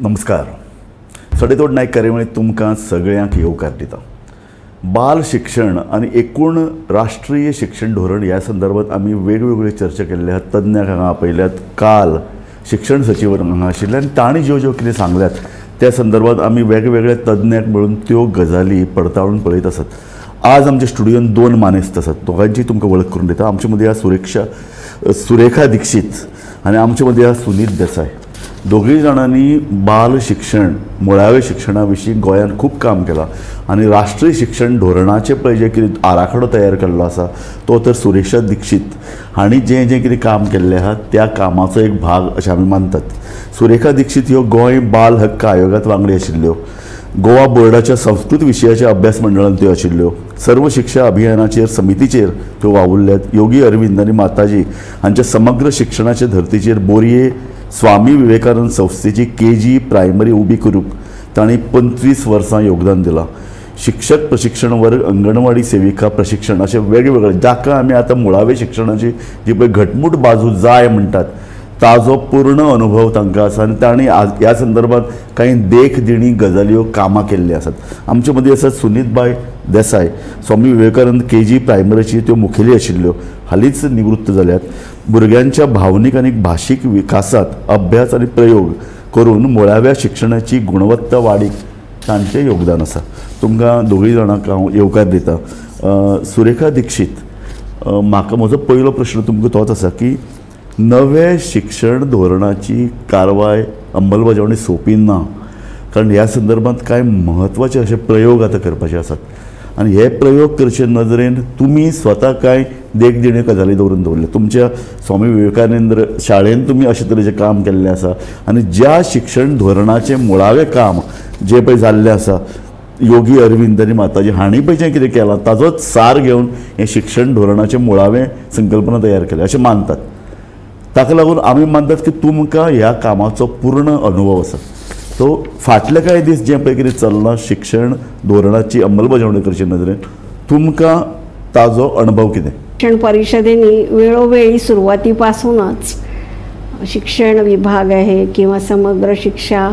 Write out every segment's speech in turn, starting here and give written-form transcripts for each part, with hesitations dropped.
नमस्कार. सडेतोड नायक कार्यावळीत तुमकां सगळ्यांक येवकार दिता. बाल शिक्षण आनी एकूण राष्ट्रीय शिक्षण धोरण ह्या संदर्भात आमी वेगवेगळ्यो चर्चा केल्ल्या आहात. तज्ञांक हांगा आपयल्यात. काल शिक्षण सचिव हांगा आशिल्ले आनी तांणी ज्यो कितें सांगल्यात त्या संदर्भात आमी वेगवेगळ्या तज्ञांक मेळून त्यो गजाली पडताळून पळयत आसात. आज आमच्या स्टुडियोन दोन मानेस्त आसात. दोगांची तुमकां वळख करून दिता. आमचे मदीं सुरेखा दीक्षित आनी आमचे मदीं सुनीत देसाय. दोगूय जाणांनी बाल शिक्षण मुळावे शिक्षणा विशीं गोंयांत खूब काम केलां आनी राष्ट्रीय शिक्षण धोरणाचे पळय जे कितें आराखडो तयार केल्लो आसा तो तर सुरेखा दीक्षित हांणी जें कितें काम केल्लें आहा त्या कामाचो एक भाग अशें आमी मानतात. सुरेखा दीक्षित ह्यो गोंय बाल हक्क आयोगांत वांगडी आशिल्ल्यो. गोवा बोर्डाच्या संस्कृत विशयाच्या अभ्यास मंडळांत त्यो आशिल्ल्यो. सर्व शिक्षा अभियानाचेर समितीचेर त्यो वावुरल्यात. योगी अरविंद आनी माताजी हांच्या समग्र शिक्षणाच्या धर्तीचेर बोरये स्वामी विवेकानंद संस्थेची KG प्रायमरी उबी करूंक तांणी 25 वर्सां योगदान दिलां. शिक्षक प्रशिक्षण वर्ग अंगणवाडी सेविका प्रशिक्षण अशें वेगवेगळे जाका आमी आतां मुळावे शिक्षणाची जी पळय घटमूट बाजू जाय म्हणटात ताजो पूर्ण अनुभव तांकां आसा आनी तांणी ह्या संदर्भात कांय देखदिणी गजाल्यो कामां केल्ली आसात. आमचे मदीं आसात सुनीतबाई देसाय. स्वामी विवेकानंद KG प्रायमरीची त्यो मुखेली आशिल्ल्यो. हालींच निवृत्त जाल्यात. भुरग्यांच्या भावनीक आनी भाशीक विकासात अभ्यास आनी प्रयोग करून मुळाव्या शिक्षणाची गुणवत्ता वाडीक तांचें योगदान आसा. तुमकां दोगूय जाणांक हांव येवकार दिता. सुरेखा दीक्षित, म्हाका म्हजो पयलो प्रश्न तुमकां तोच आसा की नवे शिक्षण धोरणाची कारवाय अंमलबजावणी सोपी ना, कारण ह्या संदर्भात कांय म्हत्वाचे अशे प्रयोग आतां करपाचे आसात आनी हे प्रयोग करचे नदरेन तुमी स्वता कांय देखदिण्यो गजाली दवरले. तुमच्या स्वामी विवेकानंद शाळेंत तुमी अशे तरेचें काम केल्लें आसा आनी ज्या शिक्षण धोरणाचें मुळावें काम जें पळय जाल्लें आसा योगी अरविंद आनी माताजी हांणी पळय जें कितें केलां ताजोच सार घेवन हें शिक्षण धोरणाचें मुळावें संकल्पना तयार केल्या अशें मानतात. ताका लागून आमी मानतात की तुमकां ह्या कामाचो पूर्ण अनुभव आसा. तो फाटले कांय दीस जें पळय कितें चल्लां शिक्षण धोरणाची अंमलबजावणी करचे नदरेन तुमकां ताजो अनुभव कितें? शिक्षण परिषदेने वेळोवेळी सुरुवातीपासूनच शिक्षण विभाग आहे किंवा समग्र शिक्षा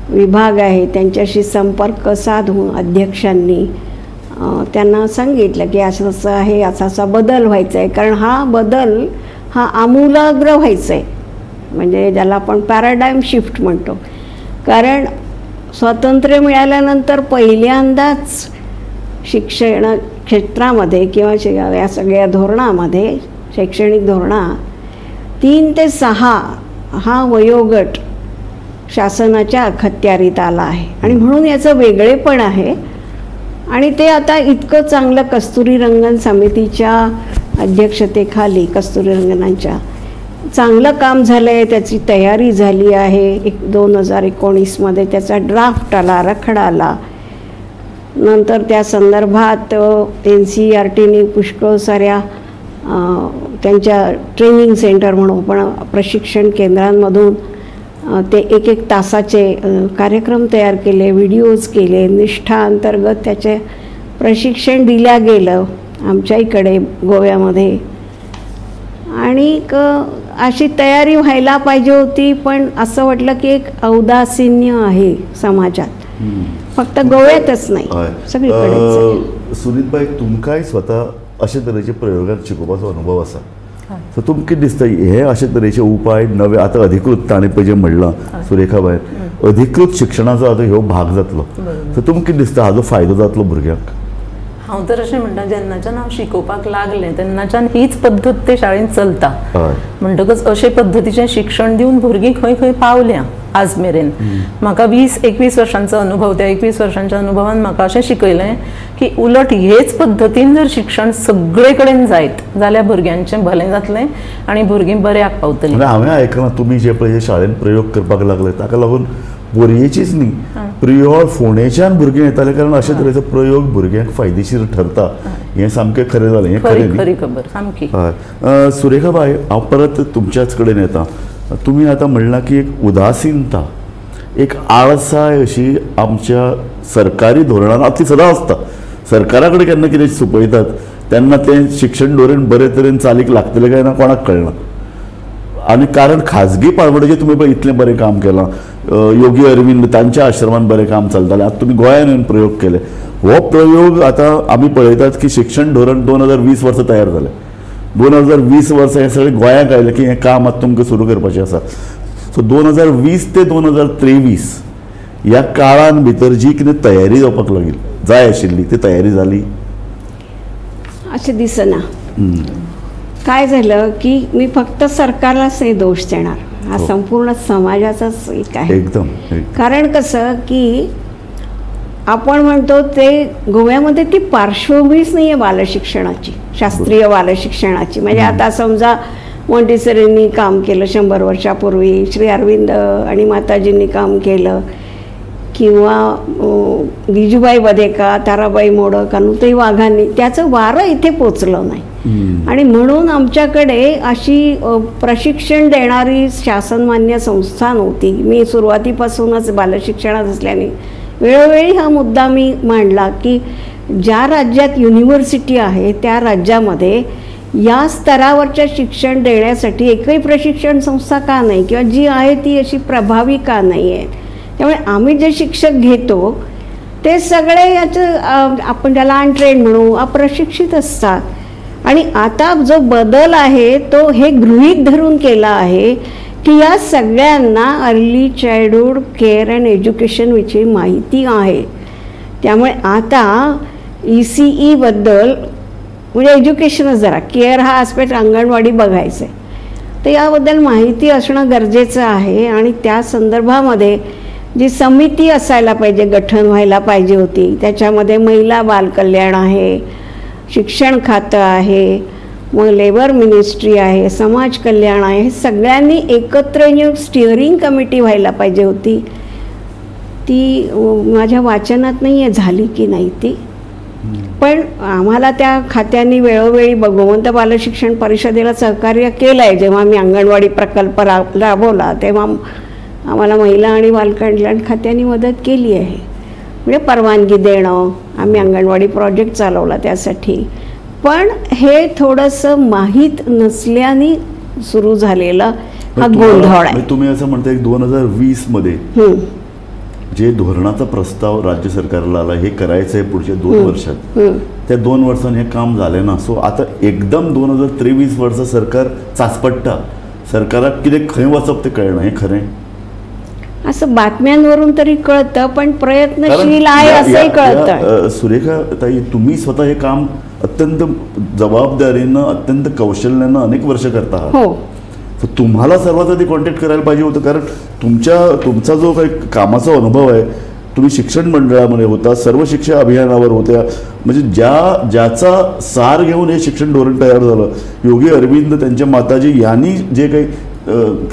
विभाग आहे त्यांच्याशी संपर्क साधून अध्यक्षांनी त्यांना सांगितलं की असं असं आहे, असा असा बदल व्हायचा आहे. कारण हा बदल हा आमूलाग्र व्हायचा आहे, म्हणजे ज्याला आपण पॅराडाईम शिफ्ट म्हणतो. कारण स्वातंत्र्य मिळाल्यानंतर पहिल्यांदाच शिक्षण क्षेत्रामध्ये किंवा या सगळ्या धोरणामध्ये शैक्षणिक धोरणा 3 ते 6 हा वयोगट शासनाच्या अखत्यारीत आला आहे आणि म्हणून याचं वेगळेपण आहे. आणि ते आता इतकं चांगलं कस्तुरीरंगन समितीच्या अध्यक्षतेखाली कस्तुरीरंगनांच्या चांगलं काम झालं आहे. त्याची तयारी झाली आहे. 2019मध्ये त्याचा ड्राफ्ट आला, आराखडा आला. नंतर त्या संदर्भात NCERTने पुष्कळ साऱ्या त्यांच्या ट्रेनिंग सेंटर म्हणून पण प्रशिक्षण केंद्रांमधून ते एक तासाचे कार्यक्रम तयार केले, व्हिडिओज केले. निष्ठा अंतर्गत त्याचे प्रशिक्षण दिल्या गेलं आमच्या इकडे गोव्यामध्ये. आणि अशी तयारी व्हायला पाहिजे होती, पण असं वाटलं की एक औदासीन्य आहे समाजात, फक्त गोव्यातच नाही सगळीकडे. सुनीतबाई, तुमकांय स्वता अशे तरेचे प्रयोगात शिकोवपाचो अनुभव आसा. सो तुमकां कितें दिसता हे अशे तरेचे उपाय नवे आतां अधिकृत ताणें पळय जें म्हणलां सुरेखाबाई अधिकृत शिक्षणाचो आतां ह्यो भाग जातलो, सो तुमकां कितें दिसता हाजो फायदो जातलो भुरग्यांक? हांव तर अशें म्हणटा जेन्नाच्यान हांव शिकोवपाक लागलें तेन्नाच्यान हीच पद्दत ते शाळेंत चलता. म्हणटकच अशे पद्दतीचें शिक्षण दिवन भुरगीं खंय खंय पावल्या आज मेरेन. म्हाका 20-21 वर्सांचो अनुभव, त्या 21 वर्सांच्या अनुभवान म्हाका अशें शिकयलें की उलट हेच पद्दतीन जर शिक्षण सगळे कडेन जायत जाल्यार भुरग्यांचें भलें जातलें आनी भुरगीं बऱ्याक पावतलीं. हांवें आयकलां तुमी जे पळय शाळेंत प्रयोग करपाक लागले ताका लागून बोरयेचीच न्ही प्रियोळ फोंडेच्यान भुरगीं येताले, कारण अशे तरेचो प्रयोग भुरग्यांक फायदेशीर ठरता. हें सामकें खरें जालें. हें खरी खबर सामकी. हय सुरेखाबाई, हांव परत तुमच्याच कडेन येता. तुमी आतां म्हणलां की एक उदासीनता, एक आळसाय अशी आमच्या सरकारी धोरणांत ती सदां आसता. सरकारा कडेन केन्ना कितें सुपयतात तेन्ना तें शिक्षण धोरण बरे तरेन चालीक लागतलें काय ना कोणाक कळना. आणि कारण खाजगी पाळवड्याचेर तुम्ही पळय इतलें बरें काम केलां. योगी अरविंद तांच्या आश्रमान बरें काम चलतालें. आतां तुमी गोंयांत येवन प्रयोग केले. हो प्रयोग आतां आमी पळयतात की शिक्षण धोरण 2020 वर्सा तयार जालें. 2020 वर्सा हें सगळें गोंयांत आयलें की हें काम आतां तुमकां सुरू करपाचें आसा. सो 2020 ते 2023 ह्या काळान भितर जी कितें तयारी जावपाक लागली जाय आशिल्ली ती तयारी जाली अशें दिसना. काय झालं की मी फक्त सरकारलाच नाही दोष देणार, हा संपूर्ण समाजाचाच एक आहे. एकदम. कारण कसं की आपण म्हणतो ते गोव्यामध्ये ती पार्श्वभूमीच नाही आहे बालशिक्षणाची, शास्त्रीय बालशिक्षणाची. म्हणजे आता समजा मॉन्टेसरींनी काम केलं 100 वर्षापूर्वी, श्री अरविंद आणि माताजींनी काम केलं, किंवा गिजूबाई बदेका, ताराबाई मोडक, अनुताई वाघांनी, त्याचं वारं इथे पोचलं नाही. आणि म्हणून आमच्याकडे अशी प्रशिक्षण देणारी शासनमान्य संस्था नव्हती. मी सुरुवातीपासूनच बालशिक्षणात असल्याने वेळोवेळी हा मुद्दा मी मांडला की ज्या राज्यात युनिव्हर्सिटी आहे त्या राज्यामध्ये या स्तरावरच्या शिक्षण देण्यासाठी एकही प्रशिक्षण संस्था का नाही, किंवा जी आहे ती अशी प्रभावी का नाही आहे. त्यामुळे आम्ही जे शिक्षक घेतो ते सगळे याचं आपण त्याला अनट्रेंड म्हणू, अप्रशिक्षित असतात. आणि आता जो बदल आहे तो हे गृहीत धरून केला आहे की या सगळ्यांना अर्ली चाइल्डहुड केअर अँड एज्युकेशनविषयी माहिती आहे. त्यामुळे आता ECE बद्दल म्हणजे एज्युकेशनच, जरा केअर हा आस्पेक्ट अंगणवाडी बघायचं आहे, तर याबद्दल माहिती असणं गरजेचं आहे. आणि त्या संदर्भामध्ये जी समिती असायला पाहिजे, गठन व्हायला पाहिजे होती, त्याच्यामध्ये महिला बालकल्याण आहे, शिक्षण खातं आहे, मग लेबर मिनिस्ट्री आहे, समाज कल्याण आहे, हे सगळ्यांनी एकत्र येऊन स्टिअरिंग कमिटी व्हायला पाहिजे होती. ती माझ्या वाचनात नाही आहे झाली की नाही ती. पण आम्हाला त्या खात्यांनी वेळोवेळी गोवंत बालशिक्षण परिषदेला सहकार्य केलं आहे. जेव्हा मी अंगणवाडी प्रकल्प राबवला तेव्हा आम्हाला महिला आणि बालकल्याण खात्याने मदत केली आहे. म्हणजे परवानगी देणं, आम्ही अंगणवाडी प्रोजेक्ट चालवला त्यासाठी. पण हे थोडंसं माहीत नसल्याने सुरू झालेला हा गोंधळ आहे. तुम्ही असं म्हणता की 2020 मध्ये जे धोरणाचा प्रस्ताव राज्य सरकारला आला हे करायचं आहे पुढच्या 2 वर्षात, त्या 2 वर्षांनी हे काम झाले ना. सो आता एकदम 2023 वर्ष सरकार चाचपडटा, सरकाराक कितें खंय वचप ते कळना, हे खरें असं बातम्यांवरून तरी कळतं, पण प्रयत्नशील आहे असंही कळतं. सुरेखा ताई, तुम्ही स्वतः हे काम अत्यंत जबाबदारीनं, अत्यंत कौशल्यानं अनेक वर्ष करता आहात. हो. तर तुम्हाला सर्वात आधी कॉन्टॅक्ट करायला पाहिजे होतं, कारण तुमचा जो काही कामाचा अनुभव आहे, तुम्ही शिक्षण मंडळामध्ये होता, सर्व शिक्षा अभियानावर होत्या, म्हणजे ज्याचा सार घेऊन हे शिक्षण धोरण तयार झालं. योगी अरविंद, त्यांच्या माताजी यांनी जे काही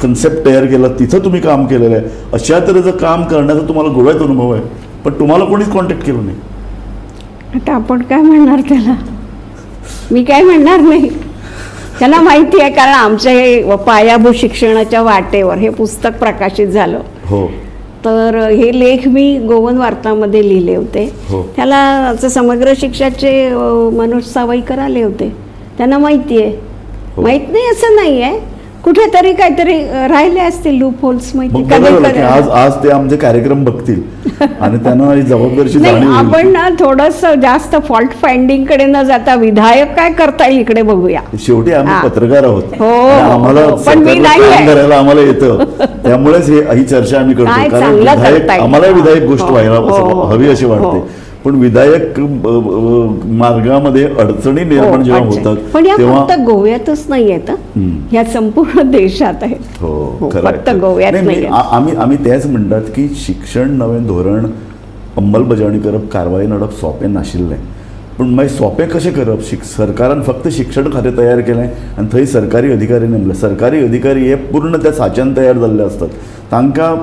कन्सेप्ट तयार केला तिथं तुम्ही काम केलेलं आहे. अशा तऱ्हेचं काम करण्याचा तुम्हाला गोव्यात अनुभव आहे, पण तुम्हाला कोणीच कॉन्टॅक्ट केलं नाही. आता आपण काय म्हणणार त्याला? मी काय म्हणणार नाही. त्याला माहिती आहे, कारण आमच्या हे पायाभूत शिक्षणाच्या वाटेवर हे पुस्तक प्रकाशित झालं. हो. तर हे लेख मी गोवन वार्तामध्ये लिहिले होते. त्याला असं समग्र शिक्षाचे मनोज सावईकर आले होते. त्यांना माहिती आहे. माहीत नाही असं नाही आहे, कुठेतरी काहीतरी राहिले असतील लूप होल्स. माहिती आज ते आमचे कार्यक्रम बघतील आणि त्यांना जबाबदारीची जाणीव. आपण ना थोडस जास्त फॉल्ट फाइंडिंग कडे न जाता विधायक काय करता येईल इकडे बघूया. शेवटी आम्ही पत्रकार आहोत, हो, आम्हाला पण मी नाही करायला आम्हाला येतं, त्यामुळेच ही चर्चा आम्ही करतो. कारण आम्हाला विधायक गोष्ट व्हायला हवी अशी वाटते. पण विधायक मार्गामध्ये अडचणी निर्माण जेव्हा होतात पण या फक्त गोव्यातच नाही आहेत, ह्या संपूर्ण देशात आहेत. हो, फक्त गोव्यात नाही. आम्ही तेच म्हणतात की शिक्षण नवें धोरण अंमलबजावणी करप, कारवाई हाडप सोंपें नाशिल्लें. पण मागीर सोंपें कशें करप? सरकारान फक्त शिक्षण खातें तयार केलें आनी थंय सरकारी अधिकारी नेमले. सरकारी अधिकारी हे पूर्ण त्या साच्यान तयार जाल्ले असतात. तांकां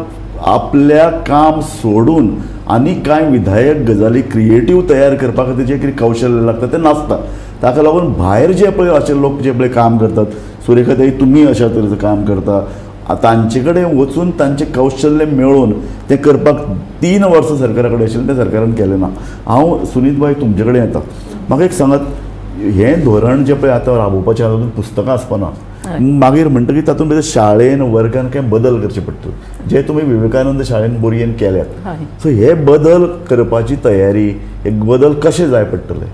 आपल्या काम सोडून आनी कांय विधायक गजाली क्रिएटीव तयार करपा खातीर जे कितें कौशल्य लागता तें नासता. ताका लागून भायर जे पळय अशे लोक जे पळय काम करतात, सुरेखा ताई तुमी अशा तरेचें काम करता, तांचे कडेन वचून तांचें कौशल्य मेळोवन तें करपाक 3 वर्सां सरकारा कडेन आशिल्लें, तें सरकारान केलें ना. हांव सुनीत भाई तुमचे कडेन येता. म्हाका एक सांगात, हें धोरण जें पळय आतां राबोवपाचें आतां पुस्तकां आसपाना, मागीर म्हणटकीर तातूंत भितर शाळेन वर्गान काय बदल करचे पडटले जे तुमी विवेकानंद शाळेन बोरयेन केल्यात सो हे बदल करपाची तयारी हे बदल कशे जाय पडटले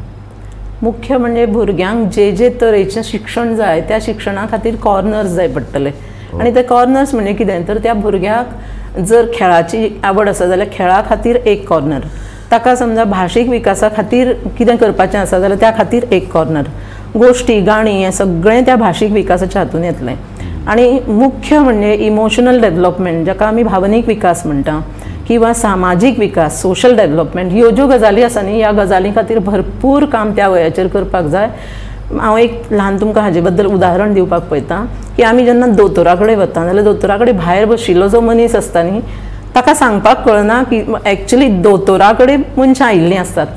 मुख्य म्हणजे भुरग्यांक जे तरेचें शिक्षण जाय त्या शिक्षणा खातीर कॉर्नर्स जाय पडटले आणि ते कॉर्नर्स म्हणजे कितें तर त्या भुरग्याक जर खेळाची आवड आसा जाल्यार खेळा खातीर एक कॉर्नर ताका समजा भाशीक विकासा खातीर कितें करपाचें आसा जाल्यार त्या खातीर एक कॉर्नर गोष्टी गाणी हे सगळें त्या भाशीक विकासाच्या हातून येतलें आणि मुख्य म्हणजे इमोशनल डेव्हलपमेंट जाका आमी भावनीक विकास म्हणटा किंवा सामाजीक विकास सोशल डेव्हलपमेंट ह्यो ज्यो गजाली आसा न्ही ह्या गजाली खातीर भरपूर काम त्या वयाचेर करपाक जाय हांव एक ल्हान तुमकां हाजे बद्दल उदाहरण दिवपाक पळयतां की आमी जेन्ना दोतोरा कडेन वता जाल्यार दोतोरा कडेन भायर बशिल्लो जो मनीस आसता न्ही ताका सांगपाक कळना की एक्चुअली दोतोरा कडेन मनशां आयिल्लीं असतात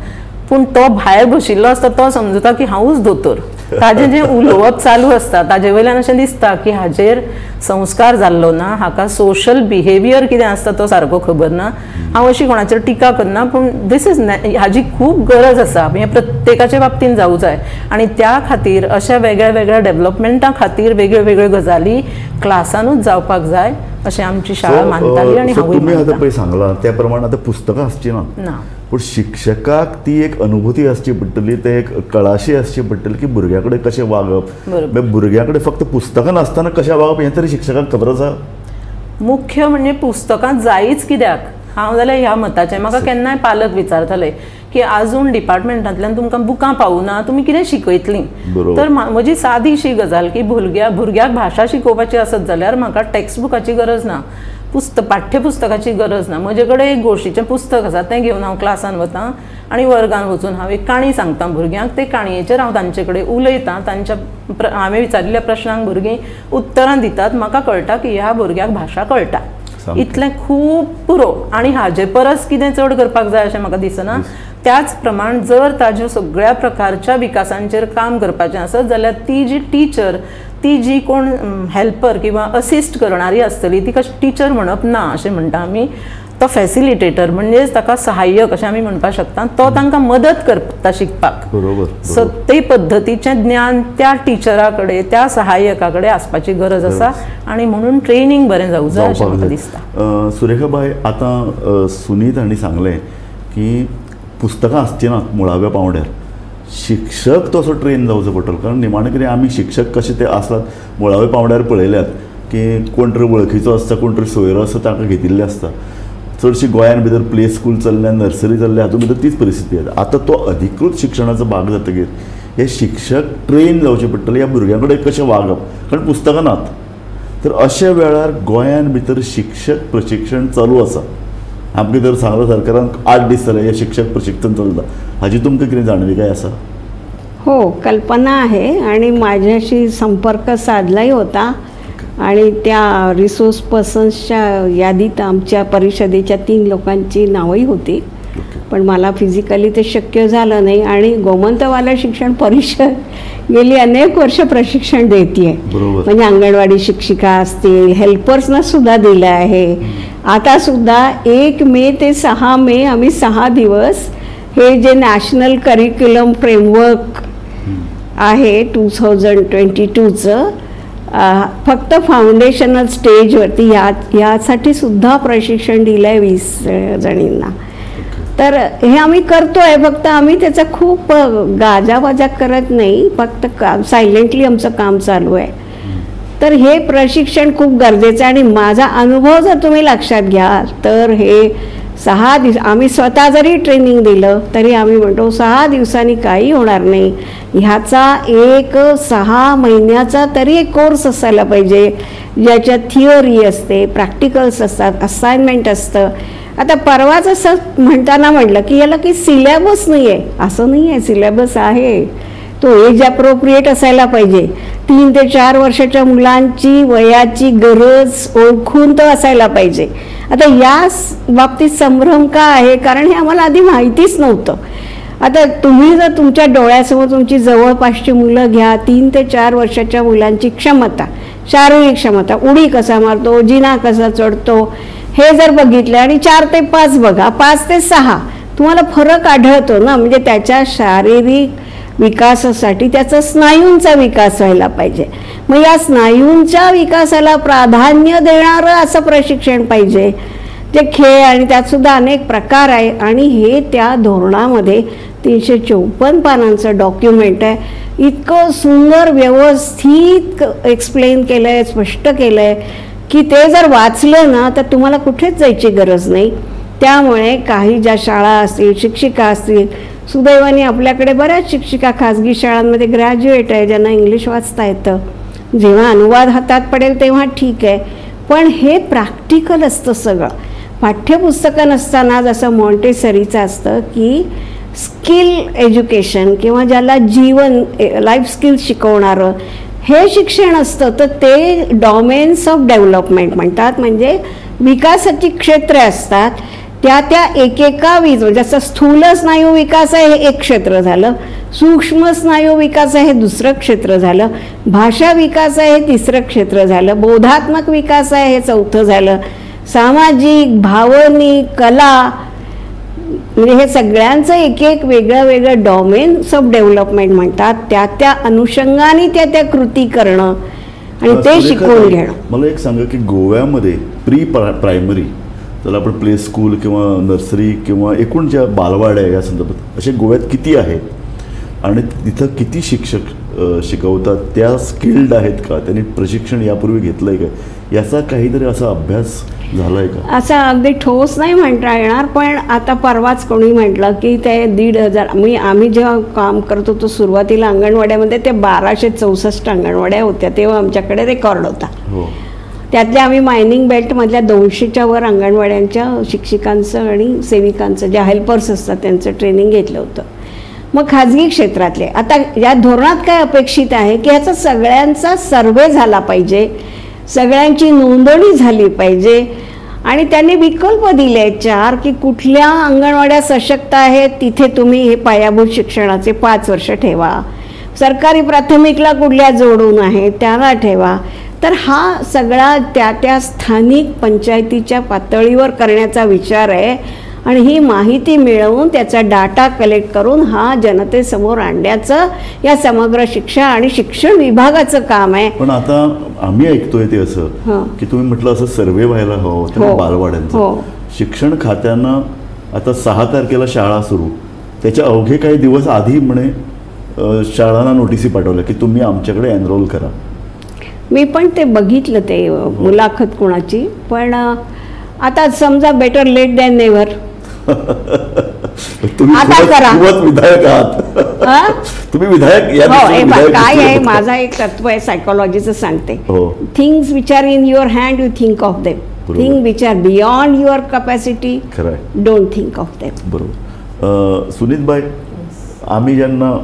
पूण तो भायर बशिल्लो आसता तो समजता की हांवूच दोतोर ताजें जें उलोवप चालू आसता ताजे वयल्यान अशें दिसता की हाजेर संस्कार जाल्लो ना हाका सोशल बिहेवियर कितें आसता तो सारको खबर ना हांव अशी कोणाचेर टिका करना पूण दीस इज हाजी खूब गरज आसा हें प्रत्येकाच्या बाबतींत जावूं जाय आनी त्या खातीर अशा वेगळ्या वेगळ्या डेव्हलपमेंटा खातीर वेगळ्यो वेगळ्यो गजाली क्लासानूच जावपाक जाय अशें आमची शाळा मानताली आनी हांवूय तुमी आतां पळय सांगलां त्या प्रमाणे आतां पुस्तकां आसची ना पूण शिक्षकाक ती एक अनुभूती आसची पडटली ते एक कळाशी आसची पडटली की भुरग्या कडेन कशें वागप भुरग्या कडेन फक्त पुस्तकां नासतना कशें वागप हें तरी शिक्षकाक खबर आसा मुख्य म्हणजे पुस्तकां जायच कित्याक हांव जाल्यार ह्या मताचें म्हाका केन्नाय पालक विचारताले की आजून डिपार्टमेंटांतल्यान तुमकां बुकां पावना तुमी कितें शिकयतलीं तर म्हजी सादीशी गजाल की भुरग्याक भाशा शिकोवपाची आसत जाल्यार म्हाका टॅक्स्ट बुकाची गरज ना पाठ्यपुस्तकाची गरज ना म्हजे कडेन एक गोश्टीचें पुस्तक आसा तें घेवन हांव क्लासान वतां आनी वर्गान वचून हांव एक काणी सांगतां भुरग्यांक ते काणयेचेर हांव तांचे कडेन उलयतां तांच्या हांवें विचारिल्ल्या प्रश्नांक भुरगीं उतरां दितात म्हाका कळटा की ह्या भुरग्याक भाशा कळटा इतलें खूब पुरो आनी हाजे परस कितें चड करपाक जाय अशें म्हाका दिसना त्याच प्रमाण जर ताज्या सगळ्या प्रकारच्या विकासांचेर काम करपाचें आसत जाल्यार ती जी टीचर ती जी कोण हेल्पर किंवा असिस्ट करणारी आसतली ती कशी टीचर म्हणप ना अशें म्हणटा आमी तो फॅसिलिटेटर म्हणजेच ताका सहाय्यक अशें आमी म्हणपाक शकता तो तांकां मदत करता शिकपाक सो ते पद्दतीचें ज्ञान त्या टिचरा कडेन त्या सहाय्यका कडेन आसपाची गरज आसा आनी म्हणून ट्रेनींग बरें जावं जाय अशें म्हाका दिसता सुरेखाबाई आतां सुनीत हांणी सांगलें की पुस्तकां आसची नात मुळाव्या पांवड्यार शिक्षक तसो ट्रेन जावचो पडटलो कारण निमाणें कितें आमी शिक्षक कशे ते आसतात मुळाव्या पांवड्यार पळयल्यात की कोण तरी वळखीचो आसता कोण तरी सोयरो आसता तांकां घेतिल्ले आसता चडशी गोंयान भितर प्ले स्कूल चल्ल्या नर्सरी चल्ल्या हातूंत भितर तीच परिस्थिती आसा आतां तो अधिकृत शिक्षणाचो भाग जातकीर हे शिक्षक ट्रेन जावचे पडटले ह्या भुरग्यां कडेन कशें वागप कारण पुस्तकां नात तर अशा वेळार गोंयान भितर शिक्षक प्रशिक्षण चालू आसा आमगे जर सांगलो सरकारान 8 दीस जाले हे शिक्षक प्रशिक्षण चलता हाजी तुमकां कितें जाणविकाय आसा हो कल्पना आहे आणि माझ्याशी संपर्क साधलाही होता आणि त्या रिसोर्स पर्सन्सच्या यादीत आमच्या परिषदेच्या 3 लोकांची नावही होती पण मला फिजिकली ते शक्य झालं नाही आणि गोमंतवाला शिक्षण परिषद गेली अनेक वर्ष प्रशिक्षण देते म्हणजे अंगणवाडी शिक्षिका असतील हेल्पर्सना सुद्धा दिलं आहे आता सुद्धा 1 मे ते 6 मे आम्ही 6 दिवस हे जे नॅशनल करिक्युलम फ्रेमवर्क आहे 2022चं फक्त फाउंडेशनल स्टेजवरती यासाठी सुद्धा प्रशिक्षण दिलं आहे 20 जणींना तर हे आम्ही करतो आहे फक्त आम्ही त्याचा खूप गाजावाजा करत नाही फक्त सायलेंटली आमचं काम चालू आहे तर हे प्रशिक्षण खूप गरजेचं आहे आणि माझा अनुभव जर तुम्ही लक्षात घ्या तर हे 6 दिवस आम्ही स्वतः जरी ट्रेनिंग दिलं तरी आम्ही म्हणतो 6 दिवसांनी काही होणार नाही ह्याचा एक 6 महिन्याचा तरी एक कोर्स असायला पाहिजे ज्याच्यात थिअरी असते प्रॅक्टिकल्स असतात असाइनमेंट असतं आता परवाच असं म्हणताना म्हटलं की याला काही सिलेबस नाही आहे असं नाही आहे सिलेबस आहे तो एज अप्रोप्रिएट असायला पाहिजे 3 ते 4 वर्षाच्या मुलांची वयाची गरज ओळखून तो असायला पाहिजे आता या बाबतीत संभ्रम का आहे कारण हे आम्हाला आधी माहितीच नव्हतं आता तुम्ही जर तुमच्या डोळ्यासमोर तुमची जवळपासची मुलं घ्या 3 ते 4 वर्षाच्या मुलांची क्षमता शारीरिक क्षमता उडी कसा मारतो जिना कसा चढतो हे जर बघितलं आणि 4 ते 5 बघा 5 ते 6 तुम्हाला फरक आढळतो ना म्हणजे त्याच्या शारीरिक विकासासाठी त्याचा स्नायूंचा विकास व्हायला पाहिजे. मग या स्नायूंच्या विकासाला प्राधान्य देणारं असं प्रशिक्षण पाहिजे, जे खेळ आणि त्यात सुद्धा अनेक प्रकार आहे. आणि हे त्या धोरणामध्ये 354 पानांचं डॉक्युमेंट आहे. इतकं सुंदर व्यवस्थित एक्सप्लेन केलं आहे, स्पष्ट केलं आहे की ते जर वाचलं ना तर तुम्हाला कुठेच जायची गरज नाही. त्यामुळे काही ज्या शाळा असतील, शिक्षिका असतील, सुदैवाने आपल्याकडे बऱ्याच शिक्षिका खाजगी शाळांमध्ये ग्रॅज्युएट आहे, ज्यांना इंग्लिश वाचता येतं. जेव्हा अनुवाद हातात पडेल तेव्हा ठीक आहे, पण हे प्रॅक्टिकल असतं सगळं. पाठ्यपुस्तकं नसताना जसं मॉन्टेसरीचं असतं की स्किल एज्युकेशन किंवा ज्याला जीवन लाईफ स्किल्स शिकवणारं हे शिक्षण असतं, तर ते डॉमेन्स ऑफ डेव्हलपमेंट म्हणतात. म्हणजे विकासाची क्षेत्रे असतात, त्या एकेका जसं स्थूल स्नायू विकास आहे हे एक क्षेत्र झालं, सूक्ष्म स्नायू विकास आहे हे दुसरं क्षेत्र झालं, भाषा विकास आहे हे तिसरं क्षेत्र झालं, बोधात्मक विकास आहे हे चौथं झालं, सामाजिक, भावनिक, कला, म्हणजे हे सगळ्यांचं एक एक वेगळं वेगळं डॉमेन्स ऑफ डेव्हलपमेंट म्हणतात. त्या अनुषंगाने त्या कृती करणं आणि ते शिकवून घेणं. मला एक सांगा की गोव्यामध्ये प्रायमरी, त्याला आपण प्ले स्कूल किंवा नर्सरी किंवा एकूण ज्या बालवाड्या या संदर्भात असे गोव्यात किती आहेत आणि तिथं किती शिक्षक शिकवतात, त्या स्किल्ड आहेत का, त्यांनी प्रशिक्षण यापूर्वी घेतलं आहे का, याचा काहीतरी असा अभ्यास झाला आहे का? असा अगदी ठोस नाही म्हणता येणार, पण आता परवाच कोणी म्हटलं की ते 1,500 आम्ही जेव्हा काम करत होतो सुरुवातीला अंगणवाड्यामध्ये ते 1264 अंगणवाड्या होत्या, तेव्हा आमच्याकडे रेकॉर्ड होता. त्यातल्या आम्ही मायनिंग बेल्टमधल्या 200च्या वर अंगणवाड्यांच्या शिक्षिकांचं आणि सेविकांचं, ज्या हेल्पर्स असतात त्यांचं ट्रेनिंग घेतलं होतं. मग खाजगी क्षेत्रातले आता या धोरणात काय अपेक्षित आहे की ह्याचा सगळ्यांचा सर्वे झाला पाहिजे, सगळ्यांची नोंदणी झाली पाहिजे आणि त्यांनी विकल्प दिले 4 की कुठल्या अंगणवाड्या सशक्त आहेत तिथे तुम्ही हे पायाभूत शिक्षणाचे 5 वर्ष ठेवा, सरकारी प्राथमिकला कुठल्या जोडून आहेत त्याला ठेवा. तर हा सगळा त्या स्थानिक पंचायतीच्या पातळीवर करण्याचा विचार आहे आणि ही माहिती मिळवून त्याचा डाटा कलेक्ट करून हा जनतेसमोर आणण्याचं या समग्र शिक्षा आणि शिक्षण विभागाचं काम आहे. पण आता आम्ही ऐकतोय ते असं की तुम्ही म्हटलं असं सर्वे व्हायला हवं बालवाड्यांचं. शिक्षण खात्यानं आता 6 तारखेला शाळा सुरू, त्याच्या अवघे काही दिवस आधी म्हणे शाळांना नोटिसी पाठवल्या की तुम्ही आमच्याकडे एनरोल करा. मी पण ते बघितलं ते मुलाखत कोणाची, पण आता समजा बेटर लेट दॅन नेव्हर. आता करा. विधायक आहात तुम्ही, विधायक. काय आहे माझा एक तत्व आहे सायकोलॉजीचं सांगते, things which are in your hand you think of them, thing which are beyond your capacity don't think of them. बरोबर. सुनीतबाई, आम्ही ज्यांना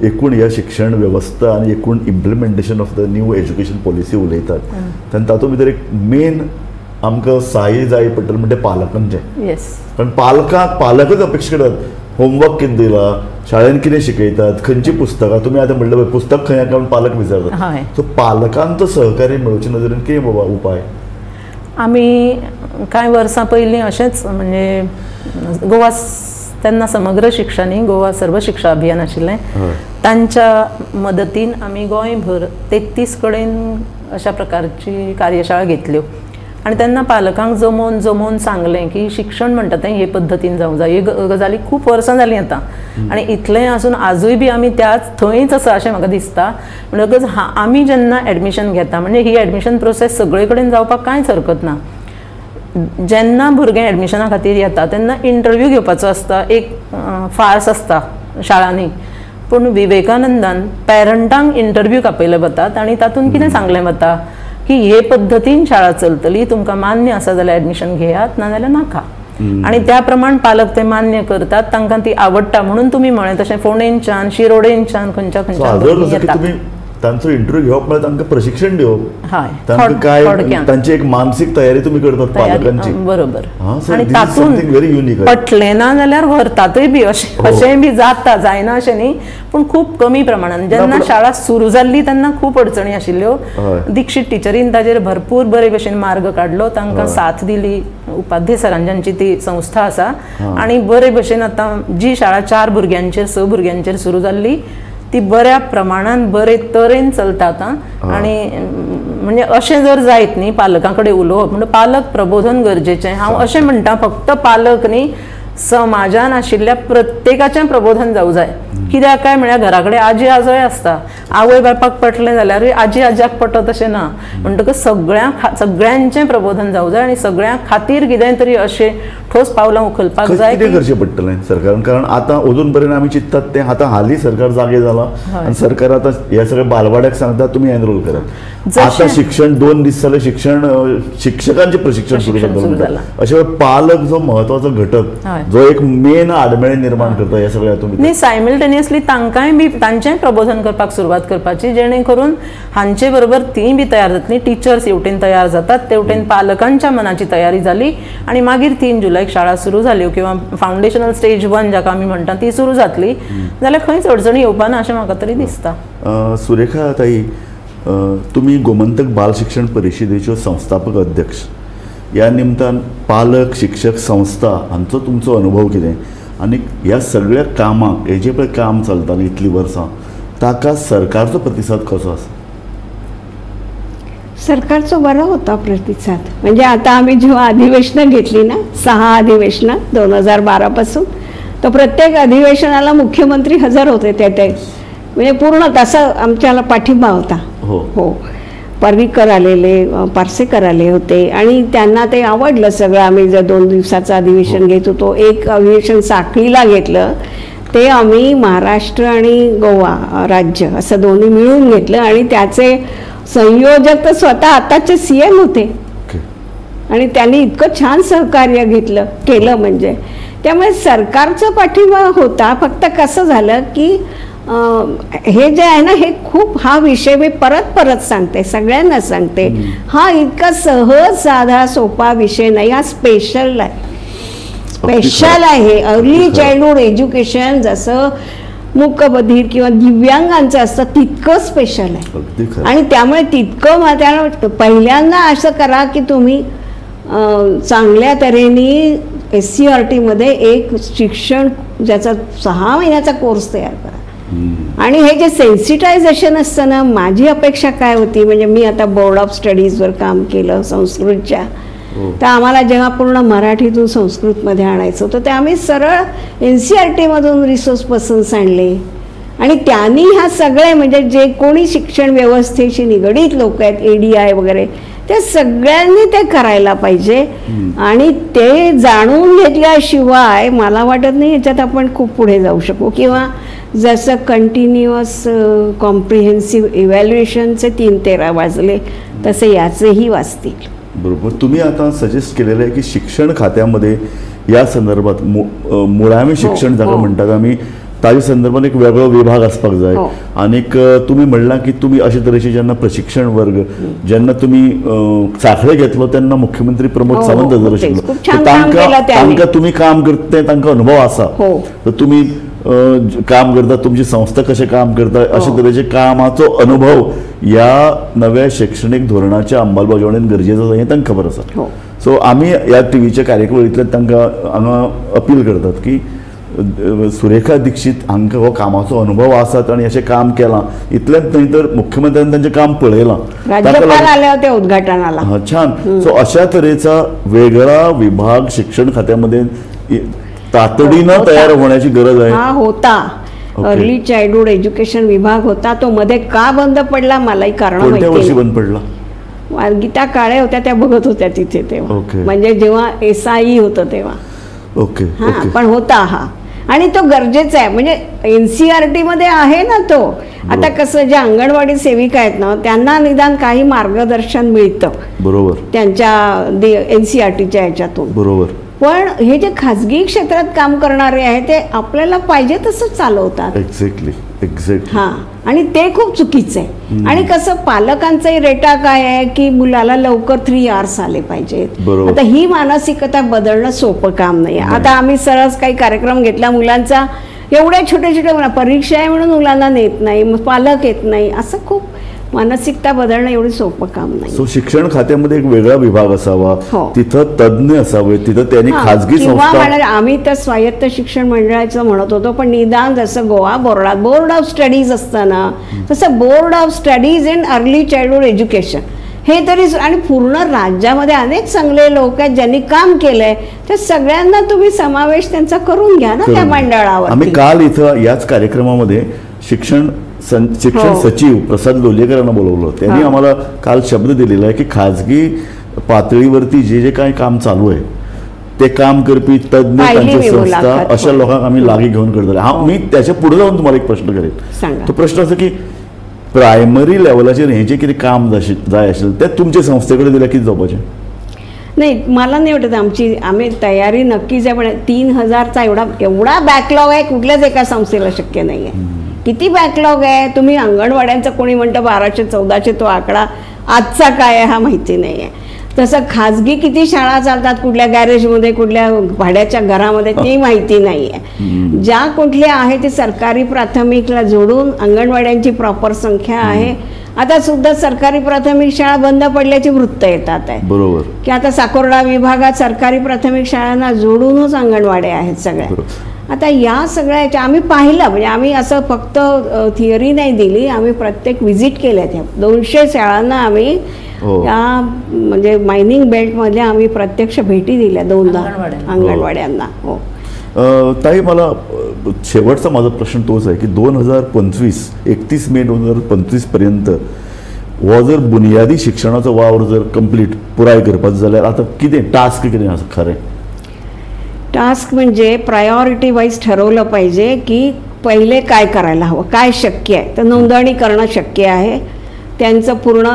एकूण या शिक्षण व्यवस्था आणि एकूण implementation of the new education policy उलयतात तेन्ना तातूंत भितर एक मेन आमकां साय जाय पडटलें म्हणजे पालकांचें. कारण पालकच अपेक्षा करतात होमवर्क कितें दिला, शाळेंत कितें शिकयतात, खंयची पुस्तकां, तुमी आतां म्हणलें पुस्तक खंय काय पालक विचारतात. सो पालकांचो सहकार्य मेळोवचे नदरेन कितें बाबा उपाय? आमी कांय वर्सां पयलीं अशेंच म्हणजे गोवा तेन्ना समग्र शिक्षणी गोवा सर्व शिक्षा अभियान आशिल्लें, तांच्या मदतीन आमी गोंयभर 33 कडेन अशा प्रकारची कार्यशाळा घेतल्यो आणि तेन्ना पालकांक जमोवन सांगलें की शिक्षण म्हणटा तें हे पद्दतीन जावं जाय. ही गजाली खूब वर्सां जालीं आतां आनी इतलें आसून आजूय बी आमी थंयच आसा अशें म्हाका दिसता. म्हणटकच आमी जेन्ना एडमिशन घेता म्हणजे ही एडमिशन प्रोसेस सगळे कडेन जावपाक कांयच हरकत ना. जेन्ना भुरगे एडमिशना खातीर येता तेन्ना इंटरव्यू घेवपाचो आसता, एक फार्स आसता शाळांनी, पूण विवेकानंदान पॅरंटांक इंटरव्यू आपयले वतात आनी तातूंत कितें सांगलें वता की हे पद्दतीन शाळा चलतली, तुमकां मान्य आसा जाल्यार एडमिशन घेयात, नाजाल्यार नाका. आणि त्या प्रमाण पालक ते मान्य करतात, तांकां ती आवडटा म्हणून तुमी म्हळें तशें फोंडेंच्यान, शिरोडेंच्यान खंयच्या खंयच्या तांचो इंटरव्यू घेवप म्हणजे तांकां प्रशिक्षण दिवप, तांकां काय तांची एक मानसीक तयारी तुमी करतात पालकांची. बरोबर. आनी तातूंत पटलें ना जाल्यार व्हरतातूय बी, अशें बी जाता, जायना अशें न्ही, पूण खूब कमी प्रमाणान. जेन्ना शाळा सुरू जाल्ली तेन्ना खूब अडचणी आशिल्ल्यो. दिक्षीत टिचरीन ताजेर भरपूर बरे भशेन मार्ग काडलो, तांकां साथ दिली, उपाध्याय सरान ज्यांची ती संस्था आसा, आनी बरे भशेन आतां जी शाळा 4 भुरग्यांचेर 6 भुरग्यांचेर सुरू जाल्ली ती बऱ्या प्रमाणात बरे तरेन चलतात आणि म्हणजे अशें जर जायत न्ही पालकां कडेन उलोवप म्हणजे पालक प्रबोधन गरजेचें हांव अशें म्हणटा फक्त पालक न्ही समाजान आशिल्ल्या प्रत्येकाचें प्रबोधन जावं जाय कित्याक काय म्हळ्यार घरा कडेन आजी आजोय आसता आवय बापाक पटलें जाल्यार आजी आज्याक पटत अशें ना म्हणटकच सगळ्यांचें प्रबोधन जावं जाय आनी सगळ्यां खातीर कितें तरी अशें ठोस पावलां उखलपाक जाय कितें करचें पडटलें सरकारान कारण आतां अजून पर्यंत आमी चिंततात तें आतां हालीं सरकार जागे जालां आनी सरकार आतां हे सगळे बालवाड्याक सांगता तुमी एनरोल करात आतां शिक्षण 2 दीस जालें शिक्षकांचें प्रशिक्षण सुरू जाता अशे पालक जो महत्वाचो घटक जो एक मेन आडमेळी निर्माण करता हे सगळ्या तुमी न्ही सायमल्टेनियसली तांकांय बी तांचेंय प्रबोधन करपाक सुरवात करपाची जेणे करून हांचे बरोबर तीं बी तयार जातलीं टिचर्स हेवटेन तयार जातात तेवटेन पालकांच्या मनाची तयारी जाली आणि मागीर 3 जुलैक शाळा सुरू जाल्यो किंवा फावंडेशनल स्टेज 1 जाका आमी म्हणटा ती सुरू जातली जाल्यार खंयच अडचणी येवपा ना अशें म्हाका तरी दिसता. सुरेखा ताई तुमी गोमंतक बाल शिक्षण परिशदेच्यो संस्थापक अध्यक्ष ह्या निमतान पालक शिक्षक संस्था हांचो तुमचो अनुभव कितें आनी ह्या सगळ्या कामाक हेजें पळय काम चलता इतलीं वर्सां ताका सरकारचो प्रतिसाद कसो आसा? सरकारचा बरा होता प्रतिसाद म्हणजे आता आम्ही जेव्हा अधिवेशनं घेतली ना 6 अधिवेशनं 2012 पासून तर प्रत्येक अधिवेशनाला मुख्यमंत्री हजर होते ते म्हणजे पूर्ण तसा आमच्याला पाठिंबा होता. हो पर्रीकर आलेले पार्सेकर आले होते आणि त्यांना ते आवडलं सगळं. आम्ही जर 2 दिवसाचं अधिवेशन घेत होतो एक अधिवेशन साखळीला घेतलं ते आम्ही महाराष्ट्र आणि गोवा राज्य असं दोन्ही मिळून घेतलं आणि त्याचे संयोजक तर स्वतः आताचे CM होते आणि त्यांनी इतकं छान सहकार्य केलं म्हणजे त्यामुळे सरकारचा पाठिंबा होता. फक्त कसं झालं की हे जे आहे ना हे खूप हा विषय मी परत सांगते सगळ्यांना सांगते हा इतका सहज साधा सोपा विषय नाही हा स्पेशल आहे. अर्ली चाइल्डहुड एज्युकेशन जसं मूकबधीर किंवा दिव्यांगांचं असतं तितकं स्पेशल आहे आणि त्यामुळे तितकं त्याला पहिल्यांदा असं करा की तुम्ही चांगल्या तऱ्हेने SCRT मध्ये एक शिक्षण ज्याचा 6 महिन्याचा कोर्स तयार करा आणि हे जे सेन्सिटायझेशन असतं ना माझी अपेक्षा काय होती म्हणजे मी आता बोर्ड ऑफ स्टडीजवर काम केलं संस्कृतच्या तर आम्हाला जेव्हा पूर्ण मराठीतून संस्कृतमध्ये आणायचं होतं ते आम्ही सरळ NCERT मधून रिसोर्स पर्सन्स आणले आणि त्यांनी ह्या सगळे म्हणजे जे कोणी शिक्षण व्यवस्थेशी निगडीत लोक आहेत ADI वगैरे ते सगळ्यांनी ते करायला पाहिजे आणि ते जाणून घेतल्याशिवाय मला वाटत नाही याच्यात आपण खूप पुढे जाऊ शकू किंवा जसं कंटिन्युअस कॉम्प्रिहेन्सिव्ह इव्हॅल्युएशनचे 3-13 वाजले तसे याचेही वाजतील. बरोबर तुम्ही आता सजेस्ट केलेलं आहे की शिक्षण खात्यामध्ये या संदर्भात मुळावी शिक्षण जाका म्हणतात आम्ही ताजे संदर्भात एक वेगळो विभाग आसपाक जाय आणि तुम्ही म्हणला की तुम्ही अशा तरेचे जेन्ना प्रशिक्षण वर्ग जेन्ना तुम्ही साखळे घेतलो तेन्ना मुख्यमंत्री प्रमोद सावंत हजर आशिल्लो तांकां तुम्ही काम करता तांकां अनुभव आसा तर तुम्ही काम करता तुमची संस्था कशें काम करता अशा तरेचे कामाचो अनुभव ह्या नव्या शैक्षणिक धोरणाच्या अंमलबजावणेन गरजेचो हें तांकां खबर आसा. सो आमी ह्या टीव्हीच्या कार्यक्रमांतल्यान तांकां हांगा अपील करतात की सुरेखा दीक्षित हांकां हो कामाचो अनुभव आसात आणि अशें काम केलां इतलेंच न्हय तर मुख्यमंत्र्यान तांचें काम पळयलां उद्घाटनाला छान. सो अशा तरेचा वेगळा विभाग शिक्षण खात्यामध्ये तातडीनं तयार होण्याची गरज आहे. हा होता अर्ली चाइल्डहुड एज्युकेशन विभाग होता तो मध्ये का बंद पडला मलाही कारण कोणत्या वर्षी बंद पडला? गीता काळे होत्या त्या बघत होत्या तिथे तेव्हा म्हणजे जेव्हा SIE होतं तेव्हा पण होता हा आणि तो गरजेचा आहे म्हणजे NCERT मध्ये आहे ना तो. आता कसं ज्या अंगणवाडी सेविका आहेत ना त्यांना निदान काही मार्गदर्शन मिळतं बरोबर त्यांच्या NCERTच्या याच्यातून बरोबर पण हे जे खाजगी क्षेत्रात काम करणारे आहेत ते आपल्याला पाहिजे तसं चालवतात. एक्झॅक्टली हा आणि ते खूप चुकीचं आहे. आणि कसं पालकांचाही रेटा काय आहे की मुलाला लवकर 3 hours आले पाहिजेत. आता ही मानसिकता बदलणं सोपं काम नाही. आता आम्ही सरस काही कार्यक्रम घेतला मुलांचा एवढ्या छोट्या परीक्षा आहे म्हणून मुलांना नेत नाही पालक येत नाही असं खूप मानसिकता बदलणं एवढं सोपं काम नाही. सो शिक्षण खात्यामध्ये एक वेगळा विभाग असावा, हो. तिथं तज्ज्ञ असावे, तिथं त्यांनी खाजगी किंवा संस्था. आम्ही तर स्वायत्त शिक्षण मंडळाचं म्हणत होतो, पण निदान जसं गोवा बोर्डात बोर्ड ऑफ स्टडीज असतं ना, तसं board of studies in early childhood education हे तरी, आणि पूर्ण राज्यामध्ये अनेक चांगले लोक आहेत ज्यांनी काम केलंय, त्या सगळ्यांना तुम्ही समावेश त्यांचा करून घ्या ना त्या मंडळावर. आम्ही काल इथं याच कार्यक्रमामध्ये शिक्षण सचिव प्रसाद लोलेकरांना बोलवलं. त्यांनी आम्हाला काल शब्द दिलेला आहे की खाजगी पातळीवरती जे जे काही काम चालू आहे ते काम करपी तज्ज्ञ त्यांची संस्था अशा लोकांना आम्ही लागी घेऊन करतले. हा, मी त्याच्या पुढे जाऊन तुम्हाला एक प्रश्न करेन. तो प्रश्न असं की प्रायमरी लेवलाचेर हे जे कितें काम जाय आशिल्लें ते तुमच्या संस्थेकडे दिल्यार कितें जावपाचें? नाही, मला नाही वाटत आम्ही तयारी नक्कीच आहे, पण 3000चा एवढा बॅकलॉग आहे कुठल्याच एका संस्थेला शक्य नाही आहे. किती बॅकलॉग आहे? तुम्ही अंगणवाड्यांचा कोणी म्हणतं 1200-1400 तो आकडा आजचा काय आहे हा माहिती नाही आहे. तसं खाजगी किती शाळा चालतात कुठल्या गॅरेजमध्ये, कुठल्या भाड्याच्या घरामध्ये, ते माहिती नाही आहे. ज्या कुठल्या आहे ते सरकारी प्राथमिकला जोडून अंगणवाड्यांची प्रॉपर संख्या आहे. आता सुद्धा सरकारी प्राथमिक शाळा बंद पडल्याची वृत्त येतात आहे, बरोबर, की आता साकोर्डा विभागात सरकारी प्राथमिक शाळांना जोडूनच अंगणवाड्या आहेत सगळ्या. आता या सगळ्याच्या आम्ही पाहिलं, म्हणजे आम्ही असं फक्त थिअरी नाही दिली, आम्ही प्रत्येक व्हिजिट केल्या. त्या 200 शाळांना आम्ही या म्हणजे मायनिंग बेल्टमध्ये आम्ही प्रत्यक्ष भेटी दिल्या 2दा अंगणवाड्यांना. हो ताई, मला शेवटचा माझा प्रश्न तोच आहे की 31 मे 2025 पर्यंत हो जर बुनियादी शिक्षणाचो वावर जर कंप्लीट पुराय करपाचो जाल्यार आता कितें टास्क कितें आसा खरें? टास्क म्हणजे प्रायोरिटी वाईज ठरवलं पाहिजे की पहिले काय करायला हवं, काय शक्य आहे. तर नोंदणी करणं शक्य आहे, त्यांचं पूर्ण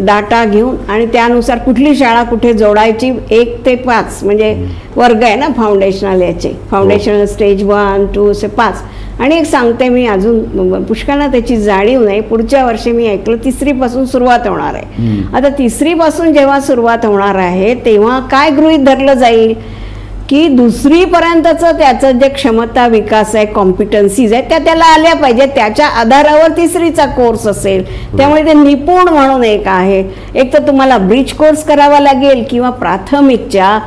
डाटा घेऊन, आणि त्यानुसार कुठली शाळा कुठे जोडायची. 1 ते 5 म्हणजे वर्ग आहे ना फाउंडेशनल, याचे फाउंडेशनल स्टेज 1, 2 असे 5. आणि एक सांगते मी, अजून पुष्कळांना त्याची जाणीव नाही, पुढच्या वर्षी मी ऐकलं 3री पासून सुरुवात होणार आहे. आता 3री पासून जेव्हा सुरुवात होणार आहे तेव्हा काय गृहीत धरलं जाईल की 2री पर्यंतचं त्याचं जे क्षमता विकास आहे, कॉम्पिटन्सीज आहेत, त्या त्याला आल्या पाहिजे. त्याच्या आधारावर 3रीचा कोर्स असेल. त्यामुळे ते निपुण म्हणून एक आहे. एक तर तुम्हाला ब्रिज कोर्स करावा लागेल किंवा प्राथमिकच्या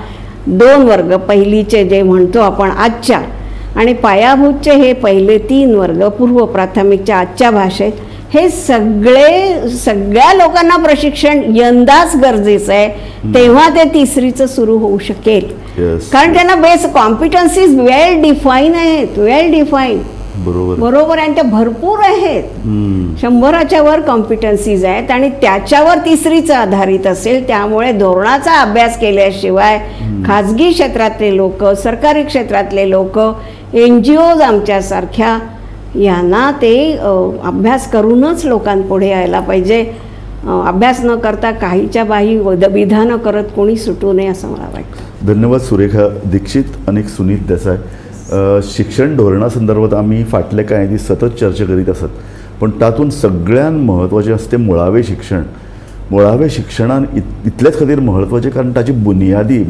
2 वर्ग, पहिलीचे जे म्हणतो आपण आजच्या, आणि पायाभूतचे हे पहिले 3 वर्ग पूर्व प्राथमिकच्या आजच्या भाषेत, हे सगळ्या लोकांना प्रशिक्षण यंदाच गरजेचं आहे. तेव्हा ते 3रीचं सुरू होऊ शकेल. कारण त्यांना बेस कॉम्पिटन्सीज वेल डिफाईन आहेत, वेल डिफाईन. बरोबर, आणि त्या भरपूर आहेत. 100च्या वर कॉम्पिटन्सीज आहेत आणि त्याच्यावर 3रीचं आधारित असेल. त्यामुळे धोरणाचा अभ्यास केल्याशिवाय खाजगी क्षेत्रातले लोक, सरकारी क्षेत्रातले लोक, NGOज आमच्यासारख्या यांना ते अभ्यास करूनच लोकांपुढे यायला पाहिजे. अभ्यास न करता काहीच्या बाही विधानं करत कोणी सुटू नये असं मला वाटतं. धन्यवाद सुरेखा दीक्षित आणि सुनीत देसाय. शिक्षण धोरणासंदर्भात आम्ही फाटल्या कांय दीस सतत चर्चा करीत आसात, पण तातूंत सगळ्यात म्हत्वाचें आसा तें मुळावें शिक्षण. मुळावें शिक्षणान इतलेच खातीर म्हत्वाचें कारण ताची बुनियादी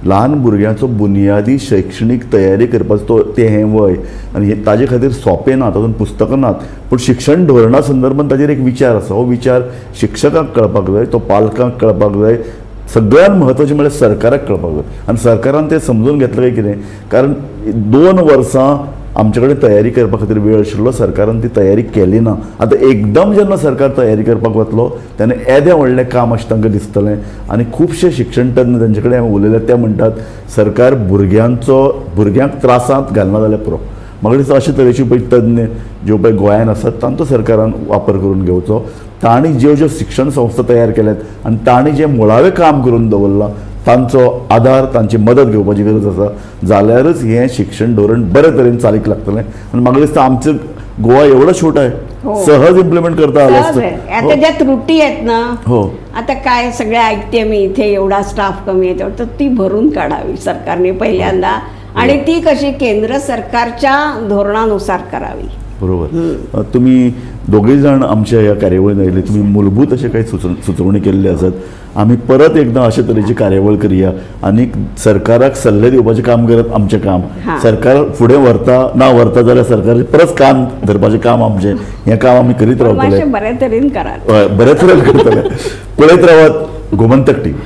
ल्हान भुरग्यांचो बुनियादी शैक्षणीक तयारी करपाचो तें हें वय, आनी ताजे खातीर सोंपें ना, तातूंत पुस्तकां नात. पूण शिक्षण धोरणा संदर्भात ताजेर एक विचार आसा. हो विचार शिक्षकांक कळपाक जाय, तो पालकांक कळपाक जाय, सगळ्यात म्हत्वाचें म्हळ्यार सरकाराक कळपाक जाय. आनी सरकारान तें समजून घेतलें काय कितें, कारण 2 वर्सां आमचे कडेन तयारी करपा खातीर वेळ आशिल्लो, सरकारान ती तयारी केली ना. आतां एकदम जेन्ना सरकार तयारी करपाक वतलो तेन्ना येदें व्हडलें काम अशें तांकां दिसतलें. आनी खुबशे शिक्षण तज्ञ तांचे कडेन हांवें उलयले, ते म्हणटात सरकार भुरग्यांक त्रासांत घालना जाल्यार पुरो. म्हाका दिसता अशे तरेचे पळय तज्ञ ज्यो पळय गोंयांत आसात तांचो सरकारान वापर करून घेवचो. तांणी ज्यो शिक्षण संस्था तयार केल्यात आनी तांणी जें मुळावें काम करून दवरलां तांचो आधार, तांची मदत घेवपाची गरज आसा. जाल्यारच हें शिक्षण धोरण बरे तरेन चालीक लागतलें. आनी म्हाका दिसता आमचें गोवा एवढो छोटो आहे, सहज इम्प्लिमेंट करता आलं असतं. आता ज्या त्रुटी आहेत ना, आता काय सगळ्या ऐकते मी, इथे एवढा स्टाफ कमी आहे, तर ती भरून काढावी सरकारने पहिल्यांदा, आणि ती कशी केंद्र सरकारच्या धोरणानुसार करावी. बरोबर. तुम्ही दोघे जाण आमच्या ह्या कार्यावळीन आयिल्ले, तुम्ही मूलभूत अशे काही सुचोवणी केल्ले आसात. आमी परत एकदां अशे तरेची कार्यावळ करया आनी सरकाराक सल्ले दिवपाचें काम करप आमचें काम. सरकार फुडें व्हरता ना व्हरता जाल्यार सरकाराचें परत कान धरपाचें काम आमचें. हें काम आमी करीत रावतले. बऱ्या तरेन करात. बऱ्या तरेन करतले. पळयत रावात गोमंतक टीव्ही.